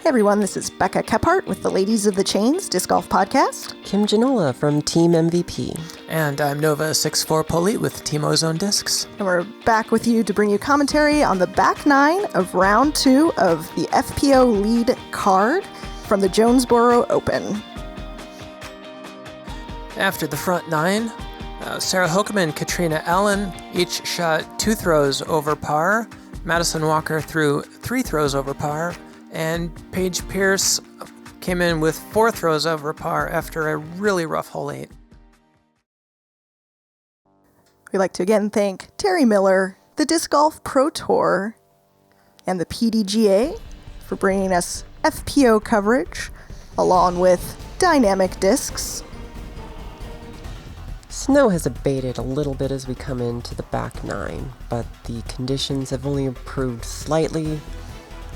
Hey everyone, this is Becca Kephart with the Ladies of the Chains Disc Golf Podcast. Kim Janola from Team MVP. And I'm Nova64 Polite with Team Ozone Discs. And we're back with you to bring you commentary on the back nine of round 2 of the FPO lead card from the Jonesboro Open. After the front nine, Sarah Hokom and Catrina Allen each shot 2 throws over par. Madison Walker threw 3 throws over par. And Paige Pierce came in with 4 throws over par after a really rough hole 8. We'd like to again thank Terry Miller, the Disc Golf Pro Tour, and the PDGA for bringing us FPO coverage, along with dynamic discs. Snow has abated a little bit as we come into the back nine, but the conditions have only improved slightly.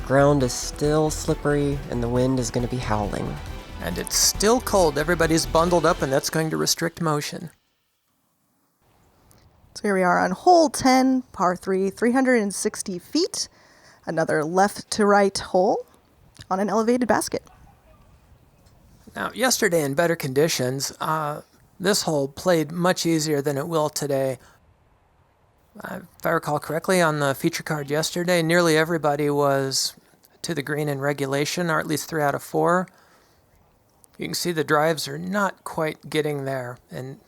Ground is still slippery, and the wind is going to be howling. And it's still cold. Everybody's bundled up, and that's going to restrict motion. So here we are on hole 10, par 3, 360 feet. Another left to right hole on an elevated basket. Now, yesterday in better conditions, this hole played much easier than it will today. If I recall correctly, on the feature card yesterday, nearly everybody was to the green in regulation, or at least 3 out of 4. You can see the drives are not quite getting there in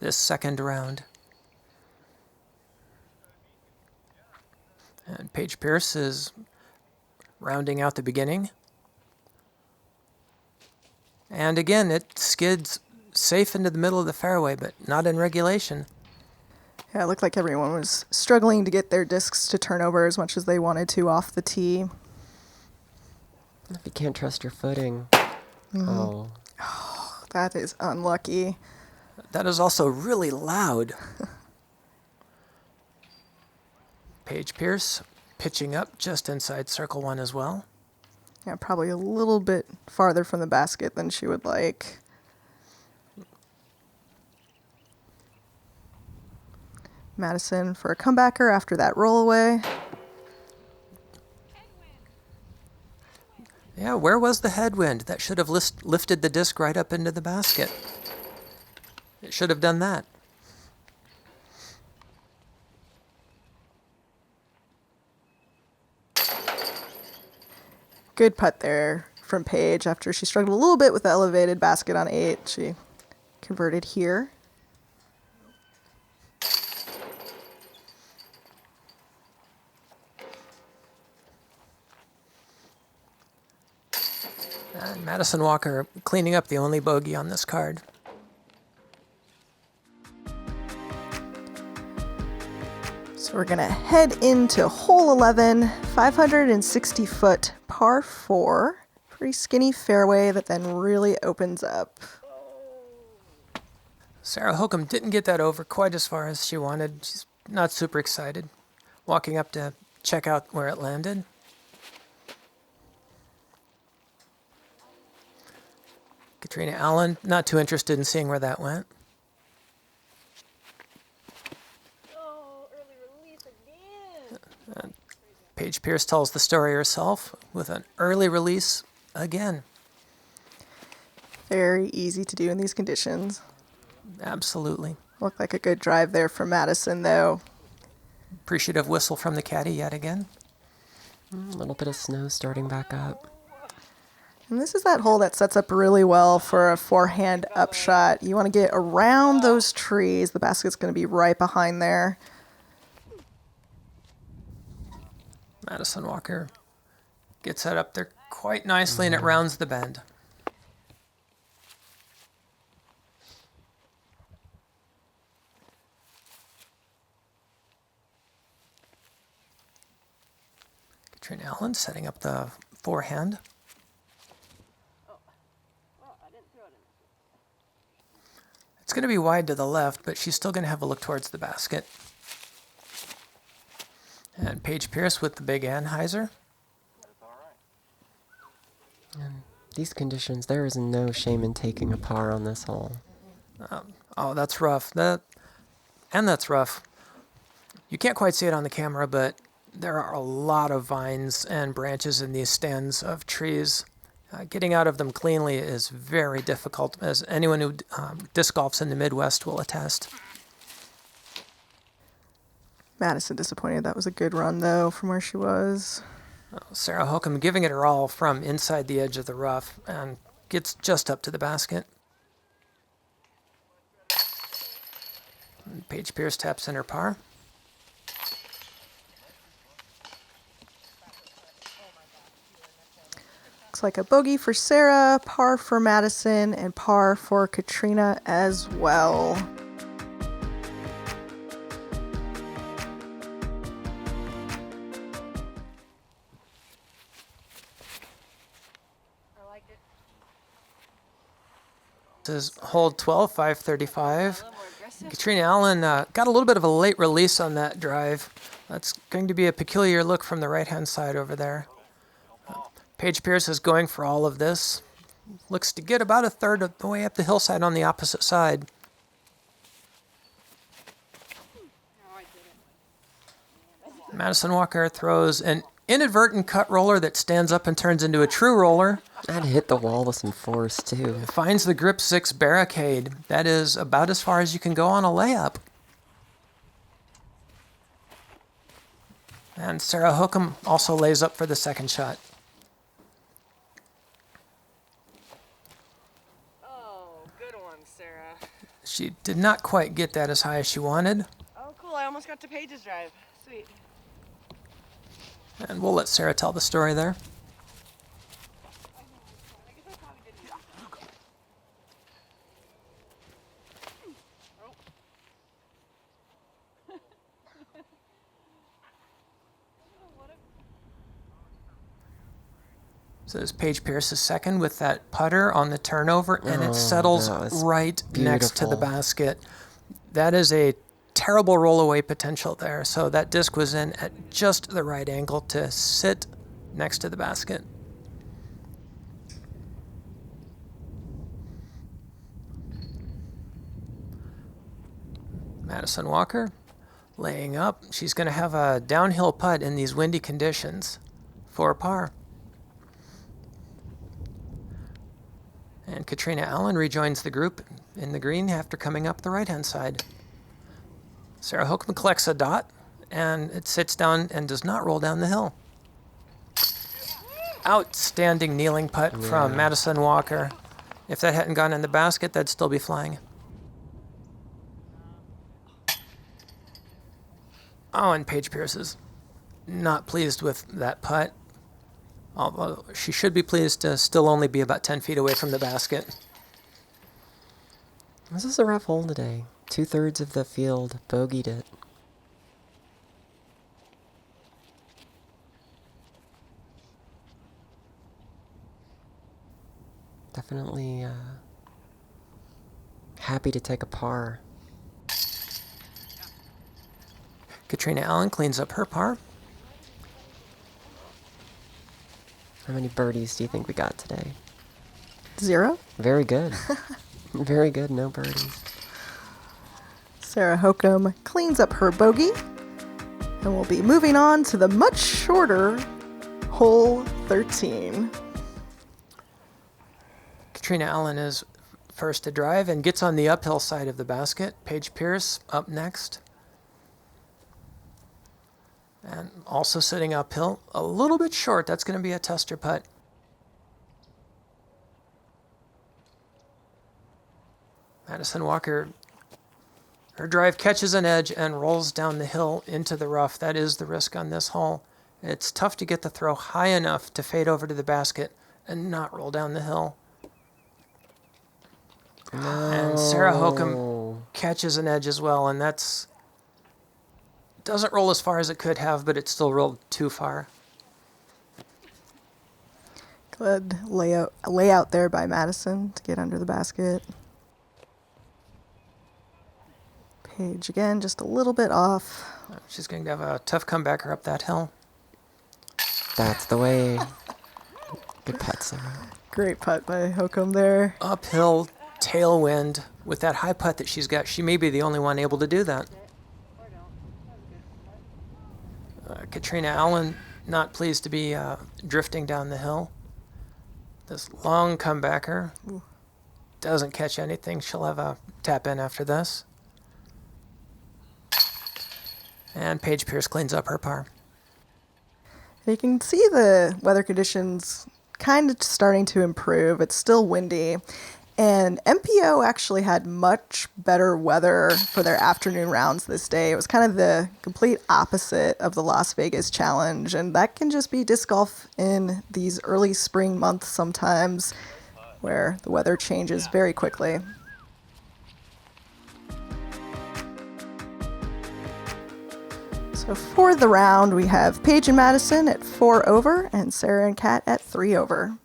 this second round. And Paige Pierce is rounding out the beginning. And again, it skids safe into the middle of the fairway, but not in regulation. Yeah, it looked like everyone was struggling to get their discs to turn over as much as they wanted to off the tee. If you can't trust your footing. Oh, that is unlucky. That is also really loud. Paige Pierce pitching up just inside circle 1 as well. Yeah, probably a little bit farther from the basket than she would like. Madison for a comebacker after that rollaway. Yeah, where was the headwind? That should have lifted the disc right up into the basket. It should have done that. Good putt there from Paige after she struggled a little bit with the elevated basket on 8. She converted here. And Madison Walker cleaning up the only bogey on this card. So we're going to head into hole 11, 560-foot par 4. Pretty skinny fairway that then really opens up. Sarah Hokom didn't get that over quite as far as she wanted. She's not super excited. Walking up to check out where it landed. Catrina Allen, not too interested in seeing where that went. Early release again. Paige Pierce tells the story herself with an early release again. Very easy to do in these conditions. Absolutely. Looked like a good drive there for Madison, though. Appreciative whistle from the caddy yet again. A little bit of snow starting back up. And this is that hole that sets up really well for a forehand upshot. You want to get around those trees. The basket's going to be right behind there. Madison Walker gets that up there quite nicely, and it rounds the bend. Catrina Allen setting up the forehand. It's going to be wide to the left, but she's still going to have a look towards the basket. And Paige Pierce with the big Anheuser. In these conditions, there is no shame in taking a par on this hole. Oh, that's rough. That's rough. You can't quite see it on the camera, but There are a lot of vines and branches in these stands of trees. Getting out of them cleanly is very difficult, as anyone who disc golfs in the Midwest will attest. Madison disappointed. That was a good run, though, from where she was. Sarah Hokom giving it her all from inside the edge of the rough and gets just up to the basket. And Paige Pierce taps in her par. Looks like a bogey for Sarah, par for Madison, and par for Catrina as well. This is hole 12, 535. Catrina Allen got a little bit of a late release on that drive. That's going to be a peculiar look from the right-hand side over there. Paige Pierce is going for all of this. Looks to get about a third of the way up the hillside on the opposite side. Madison Walker throws an inadvertent cut roller that stands up and turns into a true roller. That hit the wall with some force, too. Finds the grip 6 barricade. That is about as far as you can go on a layup. And Sarah Hokom also lays up for the second shot. Oh, good one, Sarah. She did not quite get that as high as she wanted. Oh, cool. I almost got to Paige's drive. Sweet. And we'll let Sarah tell the story there. So this is Paige Pierce's second with that putter on the turnover, and it settles right next to the basket. That is a terrible rollaway potential there. So that disc was in at just the right angle to sit next to the basket. Madison Walker laying up. She's going to have a downhill putt in these windy conditions for a par. And Catrina Allen rejoins the group in the green after coming up the right-hand side. Sarah Hokom collects a dot, and it sits down and does not roll down the hill. Outstanding kneeling putt from Madison Walker. If that hadn't gone in the basket, that'd still be flying. Oh, and Paige Pierce is not pleased with that putt. Although she should be pleased to still only be about 10 feet away from the basket. This is a rough hole today. 2/3 of the field bogeyed it. Definitely happy to take a par. Catrina Allen cleans up her par. How many birdies do you think we got today? 0. Very good. Very good, no birdies. Sarah Hokom cleans up her bogey, and we'll be moving on to the much shorter hole 13. Catrina Allen is first to drive and gets on the uphill side of the basket. Paige Pierce up next. And also sitting uphill, a little bit short. That's going to be a tester putt. Madison Walker, her drive catches an edge and rolls down the hill into the rough. That is the risk on this hole. It's tough to get the throw high enough to fade over to the basket and not roll down the hill. No. And Sarah Hokom catches an edge as well, and that's doesn't roll as far as it could have, but it still rolled too far. Good layout there by Madison to get under the basket. Paige again, just a little bit off. She's going to have a tough comebacker up that hill. That's the way. Good putt, Sarah. Great putt by Hokom there. Uphill, tailwind. With that high putt that she's got, she may be the only one able to do that. Catrina Allen not pleased to be drifting down the hill. This long comebacker doesn't catch anything. She'll have a tap in after this. And Paige Pierce cleans up her par. You can see the weather conditions kind of starting to improve. It's still windy. And MPO actually had much better weather for their afternoon rounds this day. It was kind of the complete opposite of the Las Vegas Challenge. And that can just be disc golf in these early spring months sometimes, where the weather changes very quickly. So for the round, we have Paige and Madison at 4 over and Sarah and Kat at 3 over.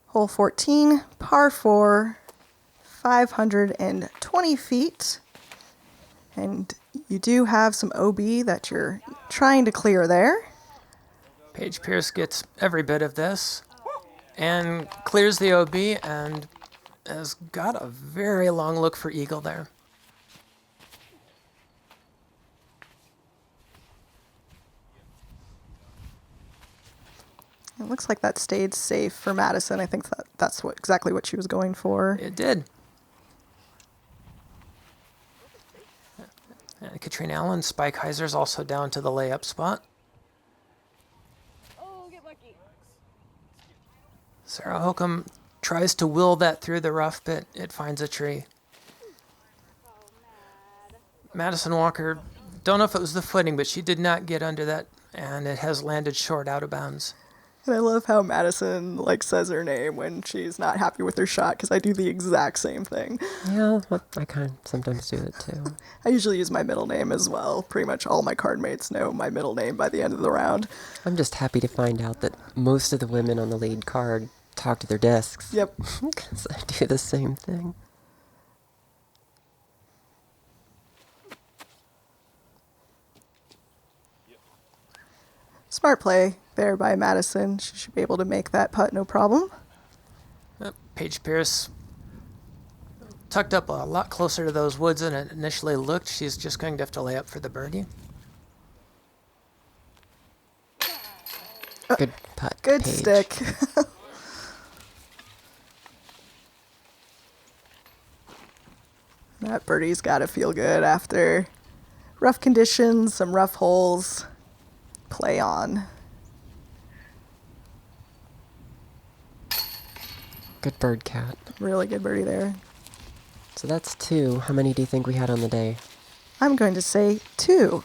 Hole 14, par 4, 520 feet. And you do have some OB that you're trying to clear there. Paige Pierce gets every bit of this and clears the OB and has got a very long look for eagle there. It looks like that stayed safe for Madison. I think that's exactly what she was going for. It did. And Catrina Allen, Spike Heiser's also down to the layup spot. Oh, get lucky. Sarah Hokom tries to will that through the rough, but it finds a tree. Oh, mad. Madison Walker, don't know if it was the footing, but she did not get under that, and it has landed short out of bounds. And I love how Madison says her name when she's not happy with her shot, because I do the exact same thing. Yeah, I kind of sometimes do it too. I usually use my middle name as well. Pretty much all my card mates know my middle name by the end of the round. I'm just happy to find out that most of the women on the lead card talk to their desks. Yep. Because I do the same thing. Smart play there by Madison. She should be able to make that putt no problem. Paige Pierce tucked up a lot closer to those woods than it initially looked. She's just going to have to lay up for the birdie. Good putt, Good Paige. stick. That birdie's got to feel good after rough conditions, some rough holes. Play on. Good bird, Cat. Really good birdie there. So that's 2. How many do you think we had on the day? I'm going to say 2.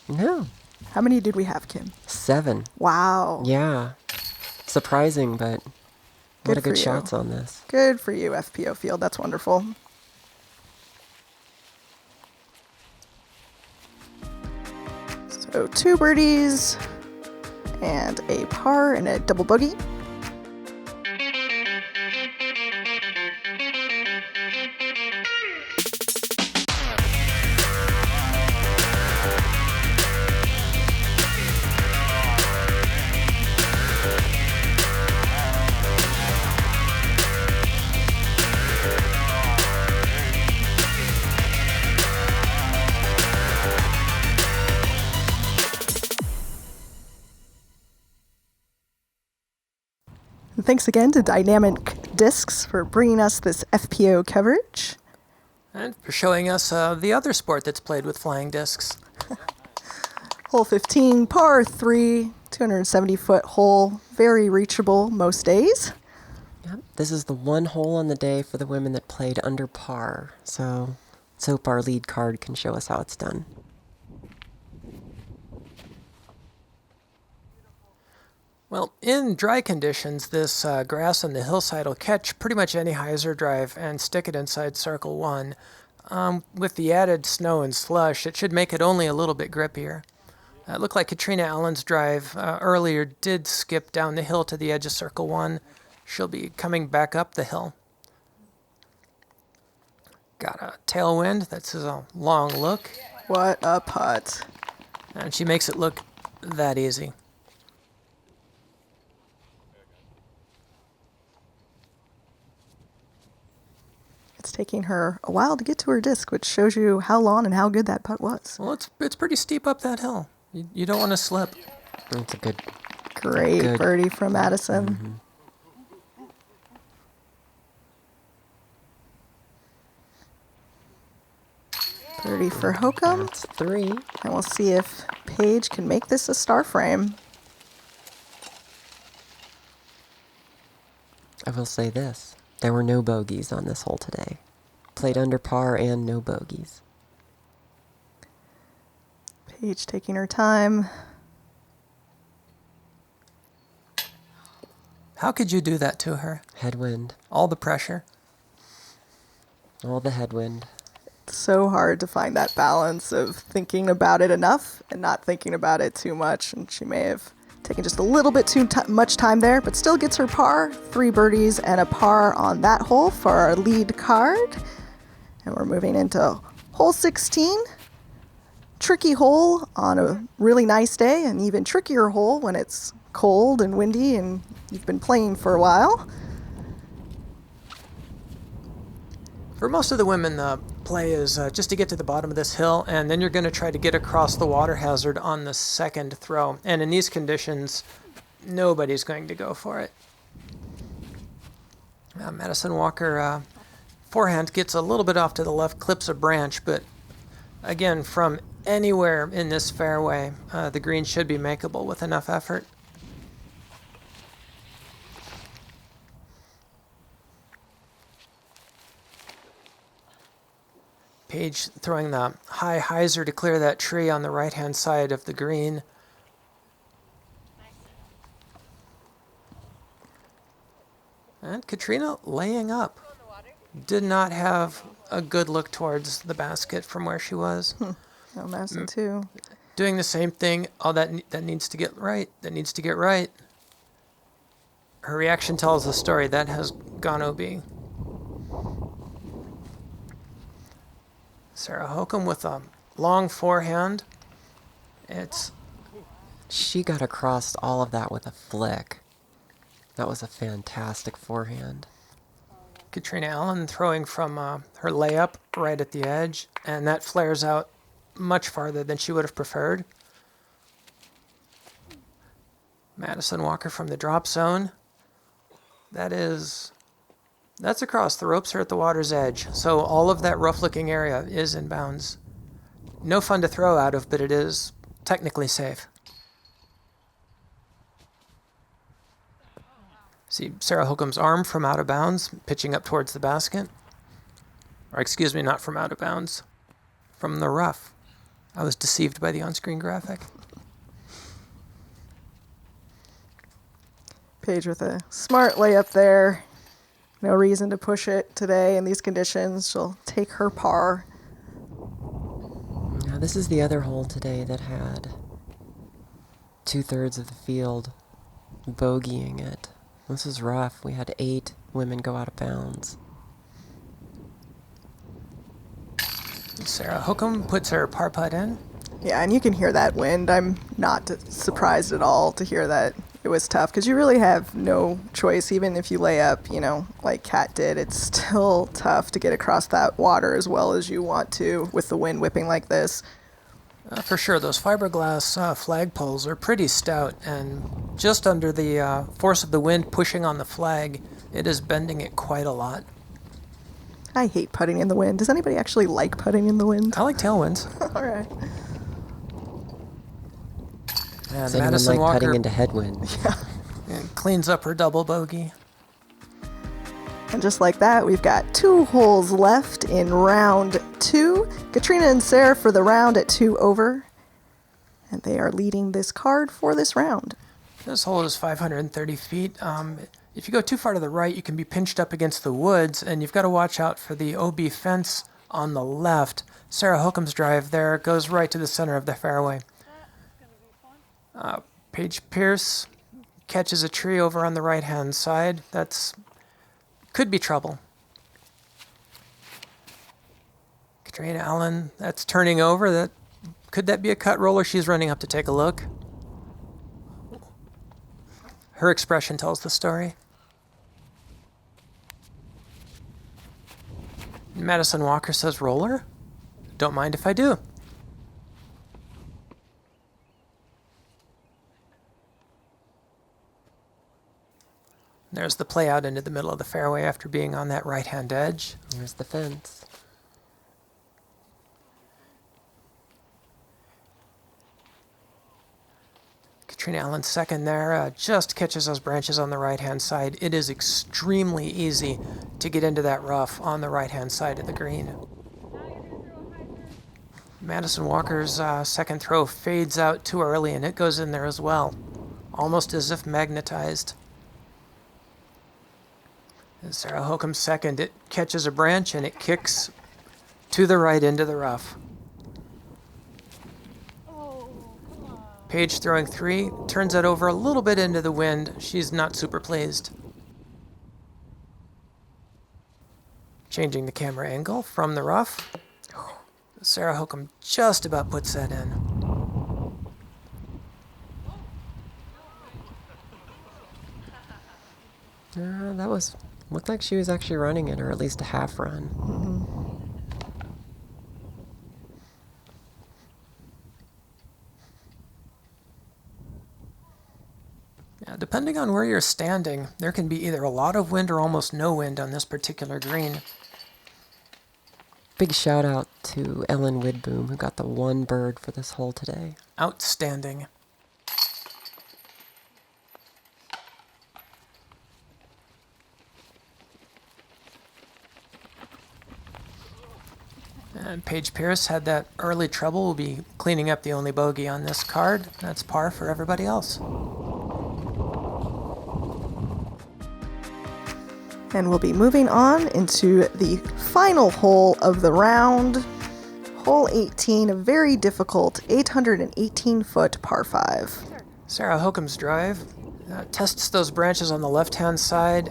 No. How many did we have, Kim? 7. Wow. Yeah. Surprising, but a lot Good of good for you. shots on this. Good for you, FPO field. That's wonderful. So 2 birdies and a par and a double bogey. And thanks again to Dynamic Discs for bringing us this FPO coverage. And for showing us the other sport that's played with flying discs. Hole 15, par 3, 270-foot hole, very reachable most days. Yep. This is the one hole on the day for the women that played under par. So let's hope our lead card can show us how it's done. Well, in dry conditions, this grass on the hillside will catch pretty much any hyzer drive and stick it inside circle 1. With the added snow and slush, it should make it only a little bit grippier. It looked like Catrina Allen's drive earlier did skip down the hill to the edge of circle 1. She'll be coming back up the hill. Got a tailwind. That's a long look. What a putt. And she makes it look that easy. It's taking her a while to get to her disc, which shows you how long and how good that putt was. Well, it's pretty steep up that hill. You don't want to slip. That's a good. Great Good. birdie from Madison. Birdie for Hokom. That's 3. And we'll see if Paige can make this a star frame. I will say this. There were no bogeys on this hole today. Played under par and no bogeys. Paige taking her time. How could you do that to her? Headwind. All the pressure. All the headwind. It's so hard to find that balance of thinking about it enough and not thinking about it too much. And she may have taken just a little bit too much time there, but still gets her par. 3 birdies and a par on that hole for our lead card. And we're moving into hole 16. Tricky hole on a really nice day, an even trickier hole when it's cold and windy and you've been playing for a while. For most of the women, the play is just to get to the bottom of this hill, and then you're going to try to get across the water hazard on the second throw. And in these conditions, nobody's going to go for it. Madison Walker, forehand gets a little bit off to the left, clips a branch, but again, from anywhere in this fairway, the green should be makeable with enough effort. Paige throwing the high hyzer to clear that tree on the right-hand side of the green. And Catrina laying up. Did not have a good look towards the basket from where she was. Oh, Madison too. Doing the same thing. Oh, that needs to get right. That needs to get right. Her reaction tells the story. That has gone OB. Sarah Hokom with a long forehand. She got across all of that with a flick. That was a fantastic forehand. Catrina Allen throwing from her layup right at the edge, and that flares out much farther than she would have preferred. Madison Walker from the drop zone. That's across. The ropes are at the water's edge, so all of that rough-looking area is in bounds. No fun to throw out of, but it is technically safe. See Sarah Hokom's arm from out of bounds, pitching up towards the basket. Or excuse me, not from out of bounds, from the rough. I was deceived by the on-screen graphic. Paige with a smart layup there. No reason to push it today in these conditions. She'll take her par. Now, this is the other hole today that had 2/3 of the field bogeying it. This is rough. We had 8 women go out of bounds. Sarah Hokom puts her par putt in. Yeah, and you can hear that wind. I'm not surprised at all to hear that it was tough because you really have no choice. Even if you lay up, like Kat did, it's still tough to get across that water as well as you want to with the wind whipping like this. For sure, those fiberglass flagpoles are pretty stout, and just under the force of the wind pushing on the flag, it is bending it quite a lot. I hate putting in the wind. Does anybody actually like putting in the wind? I like tailwinds. All right. And Does anyone Madison like Walker putting into headwind? cleans up her double bogey. And just like that, we've got 2 holes left in round 2. Catrina and Sarah for the round at 2 over. And they are leading this card for this round. This hole is 530 feet. If you go too far to the right, you can be pinched up against the woods, and you've got to watch out for the OB fence on the left. Sarah Hokom's drive there goes right to the center of the fairway. Paige Pierce catches a tree over on the right-hand side. Could be trouble. Catrina Allen, that's turning over. Could that be a cut roller? She's running up to take a look. Her expression tells the story. Madison Walker says roller. Don't mind if I do. There's the play out into the middle of the fairway after being on that right-hand edge. Here's the fence. Catrina Allen second there, just catches those branches on the right-hand side. It is extremely easy to get into that rough on the right-hand side of the green. Madison Walker's second throw fades out too early, and it goes in there as well, almost as if magnetized. And Sarah Hokom's second, it catches a branch and it kicks to the right into the rough. Paige throwing three, turns it over a little bit into the wind. She's not super pleased. Changing the camera angle from the rough. Sarah Hokom just about puts that in. That looked like she was actually running it, or at least a half run. Yeah, depending on where you're standing, there can be either a lot of wind or almost no wind on this particular green. Big shout out to Ellen Widboom, who got the one bird for this hole today. Outstanding. And Paige Pierce had that early trouble. Will be cleaning up the only bogey on this card. That's par for everybody else. And we'll be moving on into the final hole of the round. Hole 18, a very difficult 818-foot par 5. Sarah Hokom's drive tests those branches on the left-hand side,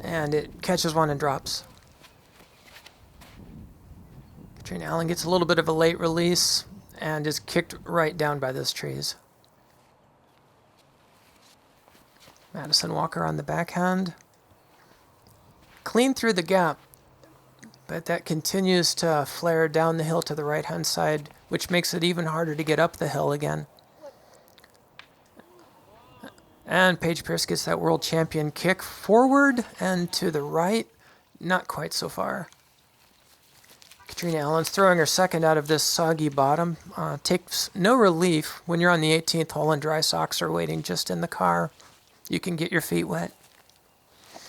and it catches one and drops. Catrina Allen gets a little bit of a late release and is kicked right down by those trees. Madison Walker on the backhand. Clean through the gap, but that continues to flare down the hill to the right-hand side, which makes it even harder to get up the hill again. And Paige Pierce gets that world champion kick forward and to the right, not quite so far. Catrina Allen's throwing her second out of this soggy bottom. Takes no relief when you're on the 18th hole and dry socks are waiting just in the car. You can get your feet wet.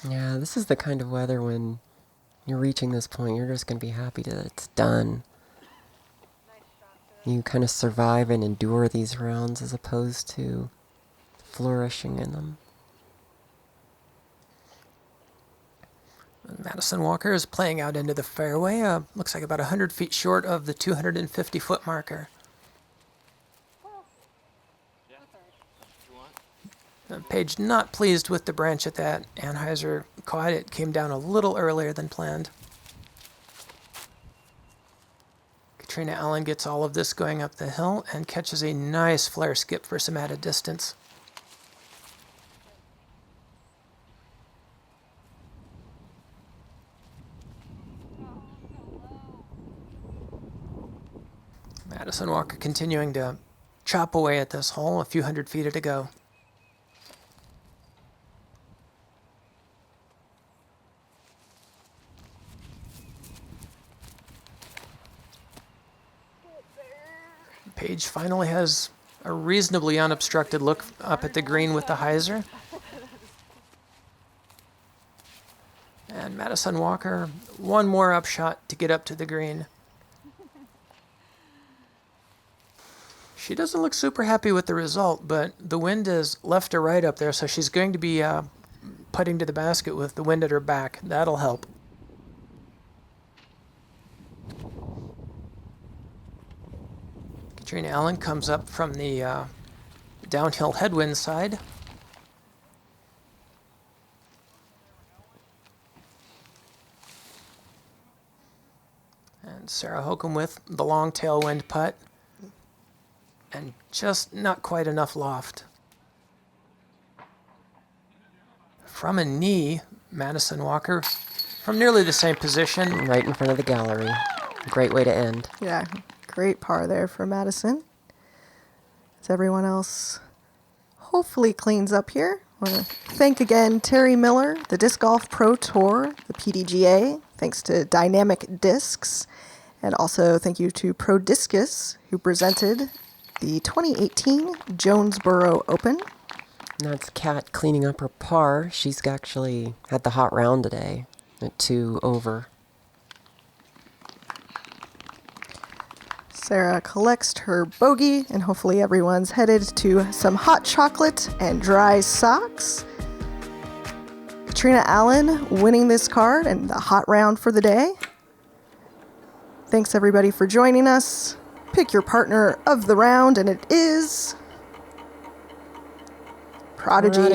Yeah, this is the kind of weather when you're reaching this point, you're just going to be happy that it's done. You kind of survive and endure these rounds as opposed to flourishing in them. Madison Walker is playing out into the fairway. Looks like about 100 feet short of the 250-foot marker. Paige not pleased with the branch at that. Anheuser caught it, came down a little earlier than planned. Catrina Allen gets all of this going up the hill and catches a nice flare skip for some added distance. Madison Walker continuing to chop away at this hole, a few hundred feet to go. Paige finally has a reasonably unobstructed look up at the green with the hyzer. And Madison Walker, one more upshot to get up to the green. She doesn't look super happy with the result, but the wind is left to right up there, so she's going to be putting to the basket with the wind at her back. That'll help. Catrina Allen comes up from the downhill headwind side. And Sarah Hokom with the long tailwind putt. And just not quite enough loft. From a knee, Madison Walker from nearly the same position. Right in front of the gallery. Great way to end. Yeah, great par there for Madison. As everyone else hopefully cleans up here. I want to thank again Terry Miller, the Disc Golf Pro Tour, the PDGA, thanks to Dynamic Discs, and also thank you to Prodiscus, who presented the 2018 Jonesboro Open. And that's Kat cleaning up her par. She's actually had the hot round today at 2 over. Sarah collects her bogey, and hopefully everyone's headed to some hot chocolate and dry socks. Catrina Allen winning this card and the hot round for the day. Thanks everybody for joining us. Pick your partner of the round, and it is Prodigy.